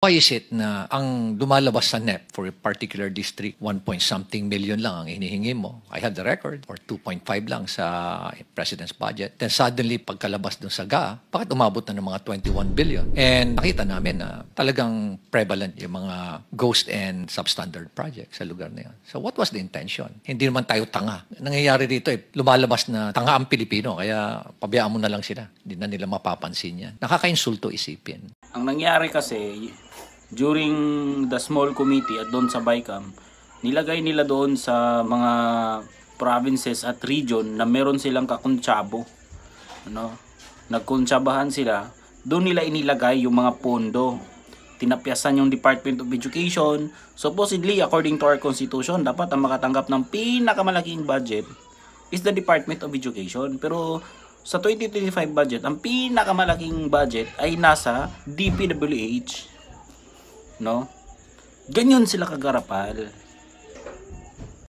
Why is it na ang lumalabas sa NEP for a particular district, 1 point something million lang ang hinihingi mo? I have the record, or 2.5 lang sa President's budget. Then suddenly, pagkalabas dun sa GA, bakit umabot na ng mga 21 billion? And nakita namin na talagang prevalent yung mga ghost and substandard projects sa lugar na yun. So what was the intention? Hindi naman tayo tanga. Nangyayari dito, lumalabas na tanga ang Pilipino, kaya pabayaan mo na lang sila. Hindi na nila mapapansin yan. Nakakainsulto isipin. Ang nangyari kasi, during the small committee at doon sa BICAM, nilagay nila doon sa mga provinces at region na meron silang kakuntsabo. Nagkuntsabahan sila. Doon nila inilagay yung mga pondo. Tinapyasan yung Department of Education. Supposedly, according to our Constitution, dapat ang makatanggap ng pinakamalaking budget is the Department of Education. Pero sa 2025 budget, ang pinakamalaking budget ay nasa DPWH. Ganyan sila kagarapal.